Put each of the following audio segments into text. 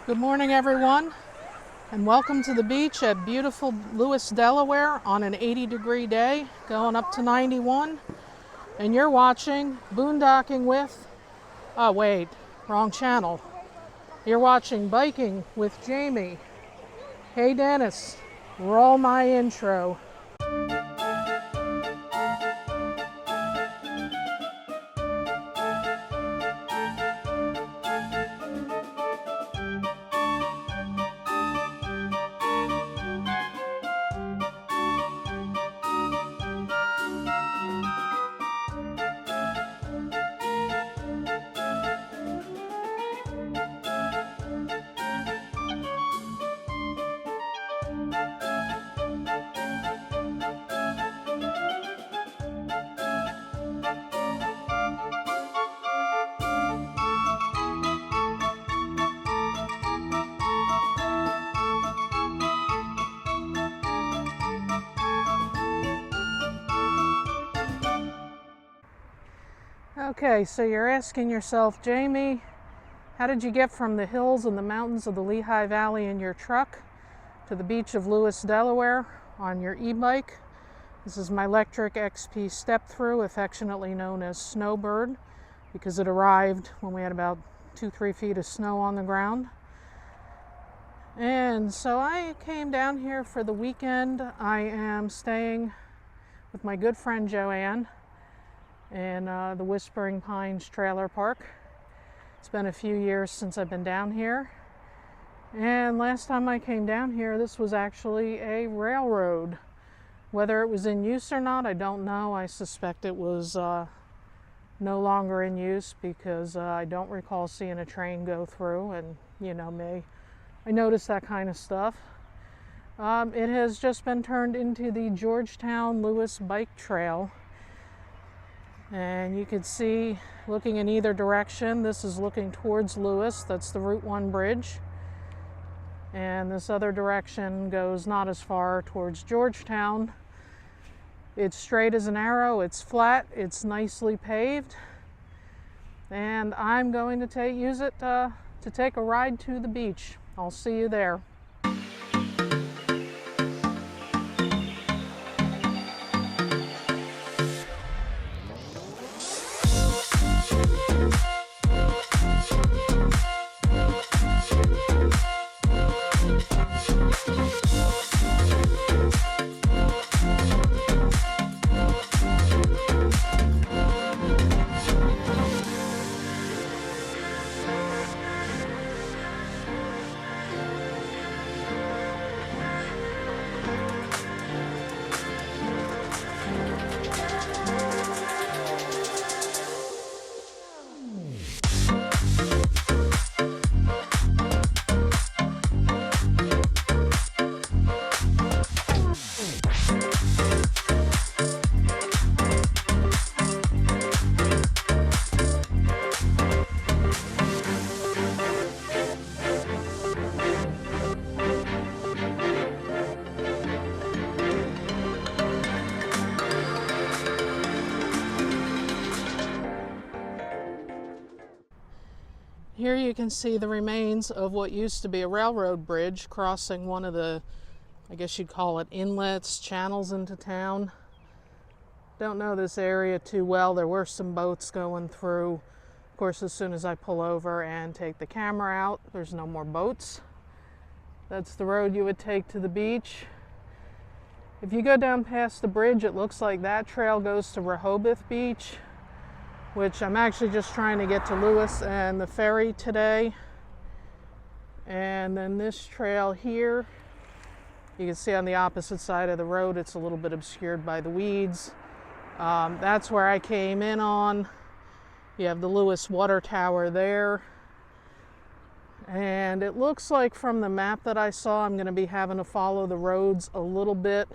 Good morning, everyone, and welcome to the beach at beautiful Lewes, Delaware on an 80-degree day, going up to 91. And you're watching Boondocking with, oh wait, wrong channel. You're watching Biking with Jamie. Hey Dennis, roll my intro. Okay, so you're asking yourself, Jamie, how did you get from the hills and the mountains of the Lehigh Valley in your truck to the beach of Lewes, Delaware on your e-bike? This is my Lectric XP Step-thru, affectionately known as Snowbird, because it arrived when we had about 2-3 feet of snow on the ground. And so I came down here for the weekend. I am staying with my good friend Joanne in the Whispering Pines trailer park. It's been a few years since I've been down here, and last time I came down here this was actually a railroad. Whether it was in use or not, I don't know. I suspect it was no longer in use because I don't recall seeing a train go through, and you know me, I notice that kind of stuff. It has just been turned into the Georgetown-Lewes Bike Trail. And you can see, looking in either direction, this is looking towards Lewes, that's the Route 1 bridge. And this other direction goes not as far, towards Georgetown. It's straight as an arrow, it's flat, it's nicely paved. And I'm going to use it to take a ride to the beach. I'll see you there. Here you can see the remains of what used to be a railroad bridge crossing one of the, I guess you'd call it, inlets, channels into town. Don't know this area too well. There were some boats going through. Of course, as soon as I pull over and take the camera out, there's no more boats. That's the road you would take to the beach. If you go down past the bridge, it looks like that trail goes to Rehoboth Beach, which I'm actually just trying to get to Lewes and the ferry today. And then this trail here, you can see on the opposite side of the road, it's a little bit obscured by the weeds. That's where I came in on. You have the Lewes Water Tower there. And it looks like from the map that I saw, I'm gonna be having to follow the roads a little bit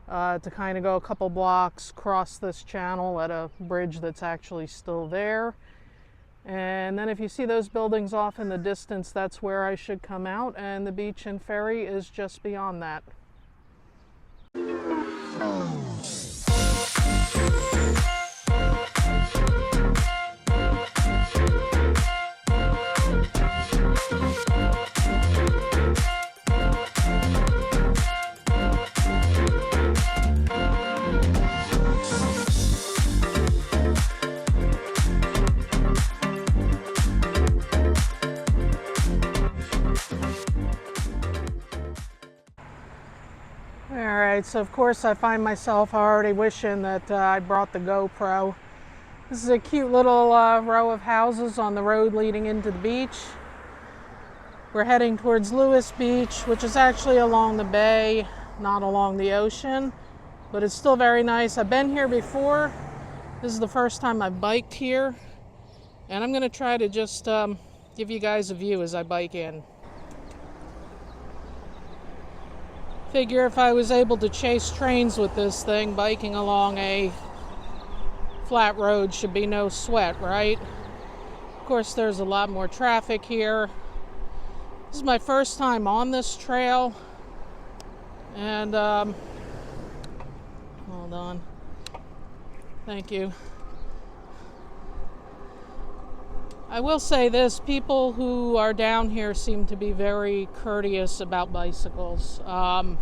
to kind of go a couple blocks, cross this channel at a bridge that's actually still there. And then if you see those buildings off in the distance, that's where I should come out, and the beach and ferry is just beyond that. Alright, so of course I find myself already wishing that I brought the GoPro. This is a cute little row of houses on the road leading into the beach. We're heading towards Lewes Beach, which is actually along the bay, not along the ocean, but it's still very nice. I've been here before. This is the first time I've biked here, and I'm going to try to just give you guys a view as I bike in. Figure if I was able to chase trains with this thing, biking along a flat road should be no sweat, right? Of course, there's a lot more traffic here. This is my first time on this trail, and hold on. Thank you. I will say this, people who are down here seem to be very courteous about bicycles. I've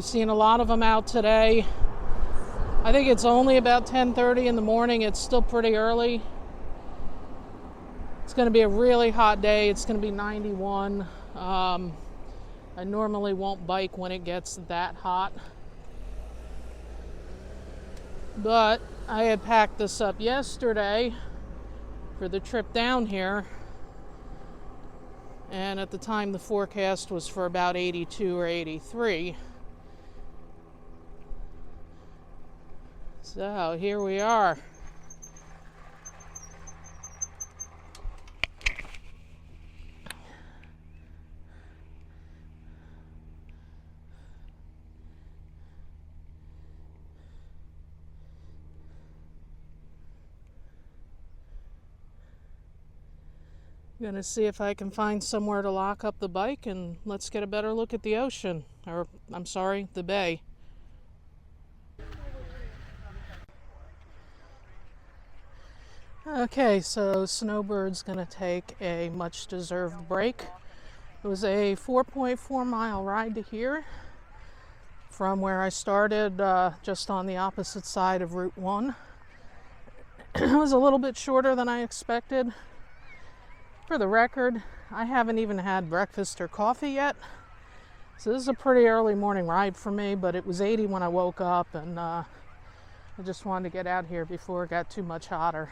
seen a lot of them out today. I think it's only about 10:30 in the morning. It's still pretty early. It's going to be a really hot day. It's going to be 91. I normally won't bike when it gets that hot. But I had packed this up yesterday for the trip down here, and at the time the forecast was for about 82 or 83. So here we are. I'm gonna see if I can find somewhere to lock up the bike, and let's get a better look at the ocean, or I'm sorry, the bay. Okay, so Snowbird's gonna take a much deserved break. It was a 4.4 mile ride to here from where I started, just on the opposite side of Route 1. It was a little bit shorter than I expected. For the record, I haven't even had breakfast or coffee yet, so this is a pretty early morning ride for me, but it was 80 when I woke up, and I just wanted to get out here before it got too much hotter.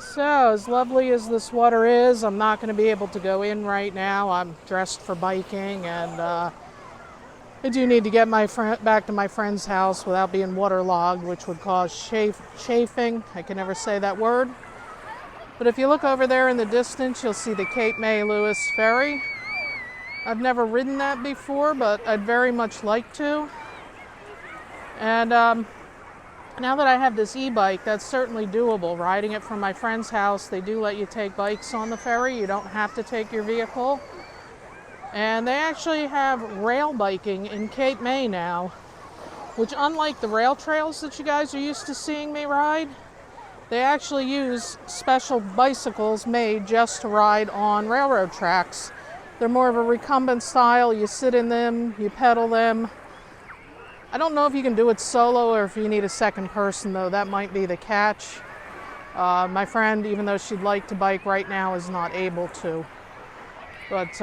So, as lovely as this water is, I'm not going to be able to go in right now. I'm dressed for biking, and I do need to get back to my friend's house without being waterlogged, which would cause chafing. I can never say that word. But if you look over there in the distance, you'll see the Cape May Lewes ferry. I've never ridden that before, but I'd very much like to. And now that I have this e-bike, that's certainly doable. Riding it from my friend's house, they do let you take bikes on the ferry. You don't have to take your vehicle. And they actually have rail biking in Cape May now, which, unlike the rail trails that you guys are used to seeing me ride, they actually use special bicycles made just to ride on railroad tracks. They're more of a recumbent style. You sit in them, you pedal them. I don't know if you can do it solo or if you need a second person, though. That might be the catch. My friend, even though she'd like to bike right now, is not able to. But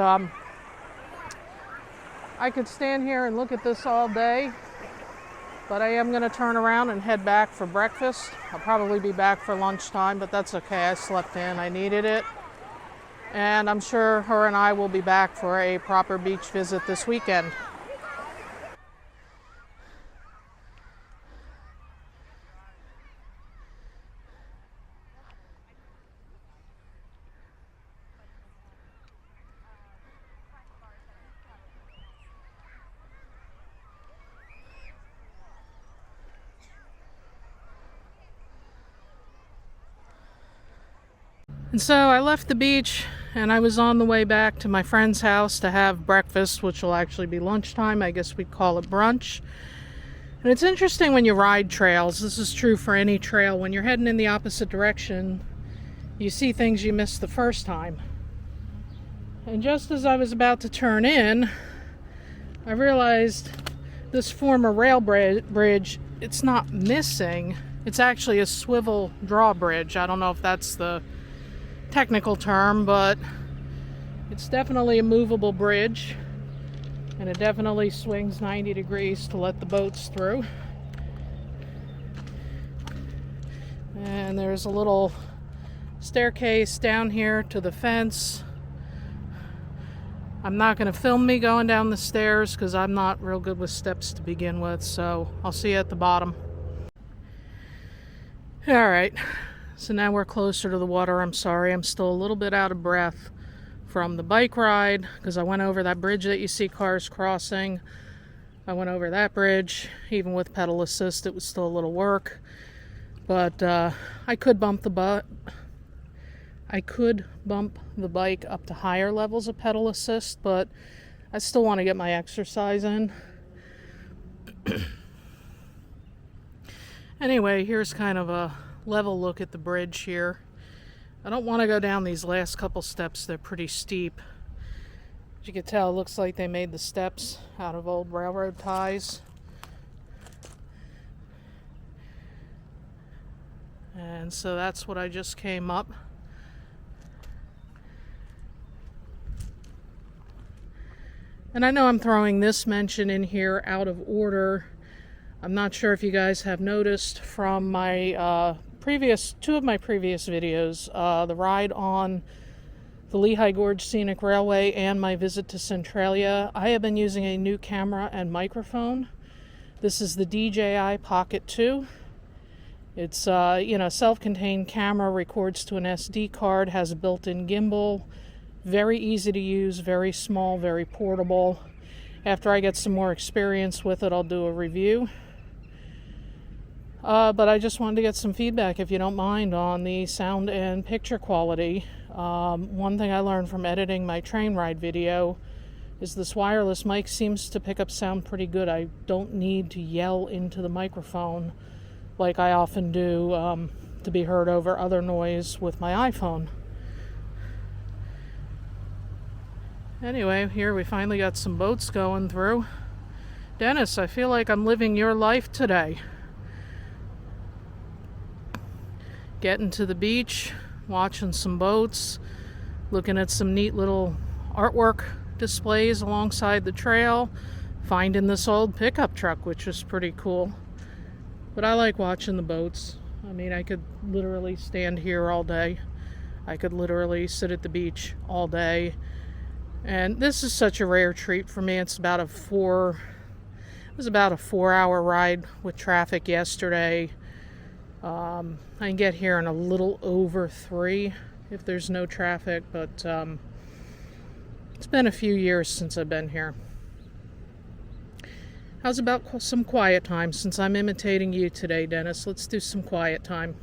I could stand here and look at this all day, but I am going to turn around and head back for breakfast. I'll probably be back for lunchtime, but that's okay. I slept in. I needed it. And I'm sure her and I will be back for a proper beach visit this weekend. And so I left the beach and I was on the way back to my friend's house to have breakfast, which will actually be lunchtime. I guess we'd call it brunch. And it's interesting when you ride trails. This is true for any trail. When you're heading in the opposite direction, you see things you missed the first time. And just as I was about to turn in, I realized this former rail bridge, it's not missing. It's actually a swivel drawbridge. I don't know if that's the technical term, but it's definitely a movable bridge, and it definitely swings 90 degrees to let the boats through. And there's a little staircase down here to the fence. I'm not going to film me going down the stairs because I'm not real good with steps to begin with, so I'll see you at the bottom. Alright, so now we're closer to the water. I'm sorry, I'm still a little bit out of breath from the bike ride because I went over that bridge that you see cars crossing. I went over that bridge. Even with pedal assist, it was still a little work. But I could bump the bike up to higher levels of pedal assist, but I still want to get my exercise in. Anyway, here's kind of a level look at the bridge here. I don't want to go down these last couple steps. They're pretty steep. As you can tell, it looks like they made the steps out of old railroad ties. And so that's what I just came up. And I know I'm throwing this mention in here out of order. I'm not sure if you guys have noticed from my two of my previous videos, the ride on the Lehigh Gorge Scenic Railway and my visit to Centralia. I have been using a new camera and microphone. This is the DJI Pocket 2. It's self-contained camera, records to an SD card, has a built-in gimbal. Very easy to use, very small, very portable. After I get some more experience with it, I'll do a review. But I just wanted to get some feedback, if you don't mind, on the sound and picture quality. One thing I learned from editing my train ride video is this wireless mic seems to pick up sound pretty good. I don't need to yell into the microphone like I often do to be heard over other noise with my iPhone. Anyway, here we finally got some boats going through. Dennis, I feel like I'm living your life today. Getting to the beach, watching some boats, looking at some neat little artwork displays alongside the trail, finding this old pickup truck, which is pretty cool. But I like watching the boats. I mean, I could literally stand here all day. I could literally sit at the beach all day. And this is such a rare treat for me. It was about a 4-hour ride with traffic yesterday. I can get here in a little over 3 if there's no traffic, but it's been a few years since I've been here. How's about some quiet time since I'm imitating you today, Dennis? Let's do some quiet time.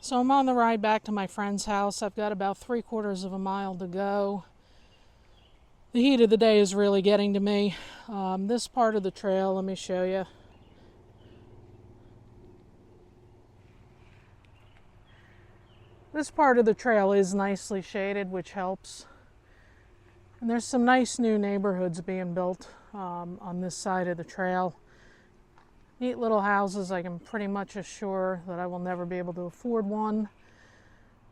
So I'm on the ride back to my friend's house. I've got about 3/4 of a mile to go. The heat of the day is really getting to me. This part of the trail, let me show you. This part of the trail is nicely shaded, which helps. And there's some nice new neighborhoods being built on this side of the trail. Neat little houses. I can pretty much assure that I will never be able to afford one.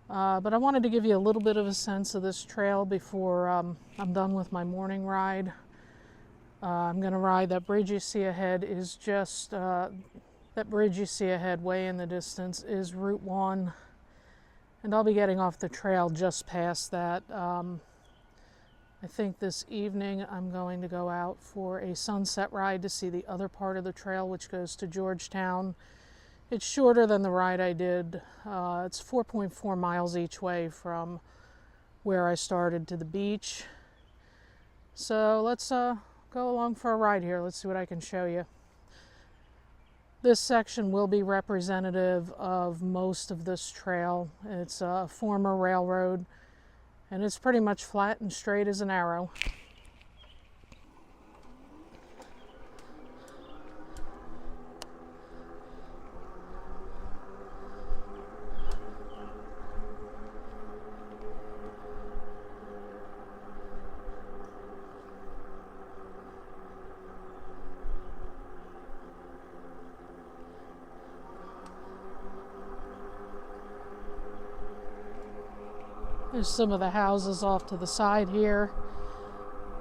But I wanted to give you a little bit of a sense of this trail before I'm done with my morning ride. I'm going to ride that bridge you see ahead is just, that bridge you see ahead way in the distance is Route 1. And I'll be getting off the trail just past that. I think this evening I'm going to go out for a sunset ride to see the other part of the trail, which goes to Georgetown. It's shorter than the ride I did. It's 4.4 miles each way from where I started to the beach. So let's go along for a ride here. Let's see what I can show you. This section will be representative of most of this trail. It's a former railroad, and it's pretty much flat and straight as an arrow. There's some of the houses off to the side here.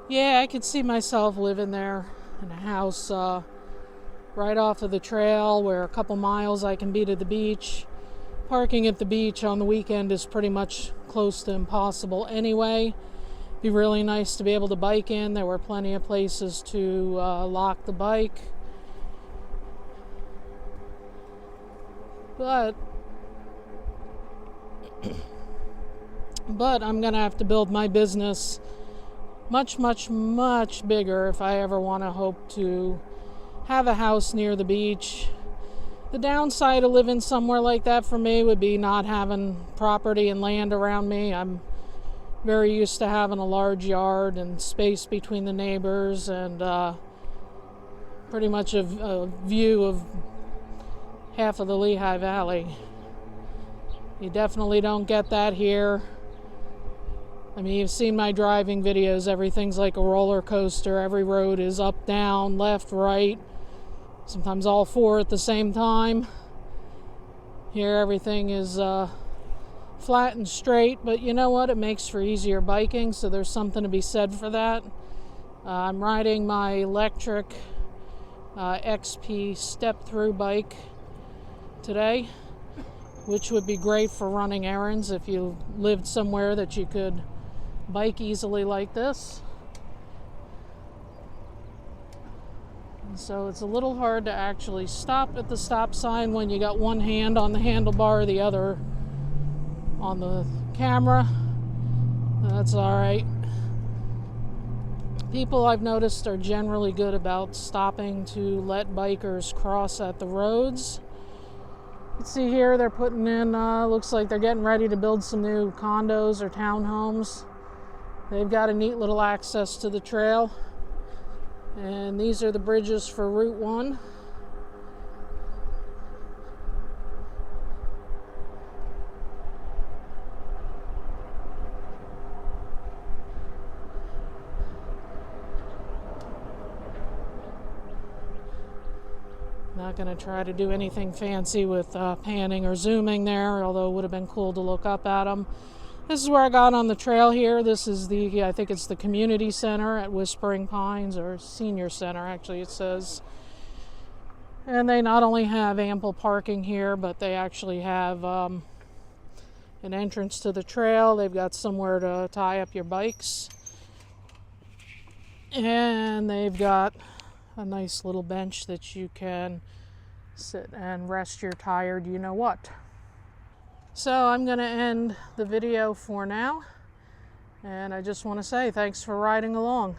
Yeah, I could see myself living there in a house right off of the trail where a couple miles I can be to the beach. Parking at the beach on the weekend is pretty much close to impossible anyway. Be really nice to be able to bike in. There were plenty of places to lock the bike. But I'm going to have to build my business much, much, much bigger if I ever want to hope to have a house near the beach. The downside of living somewhere like that for me would be not having property and land around me. I'm very used to having a large yard and space between the neighbors and pretty much a view of half of the Lehigh Valley. You definitely don't get that here. I mean, you've seen my driving videos. Everything's like a roller coaster. Every road is up, down, left, right. Sometimes all four at the same time. Here everything is flat and straight, but you know what? It makes for easier biking, so there's something to be said for that. I'm riding my Lectric XP Step-thru bike today, which would be great for running errands if you lived somewhere that you could bike easily like this. And so it's a little hard to actually stop at the stop sign when you got one hand on the handlebar, the other on the camera. That's all right. People I've noticed are generally good about stopping to let bikers cross at the roads. You can see here they're putting in, looks like they're getting ready to build some new condos or townhomes. They've got a neat little access to the trail. And these are the bridges for Route 1. Not going to try to do anything fancy with panning or zooming there, although it would have been cool to look up at them. This is where I got on the trail here. This is the, I think it's the community center at Whispering Pines, or senior center actually it says. And they not only have ample parking here, but they actually have an entrance to the trail. They've got somewhere to tie up your bikes. And they've got a nice little bench that you can sit and rest your tired you know what. So I'm going to end the video for now, and I just want to say thanks for riding along.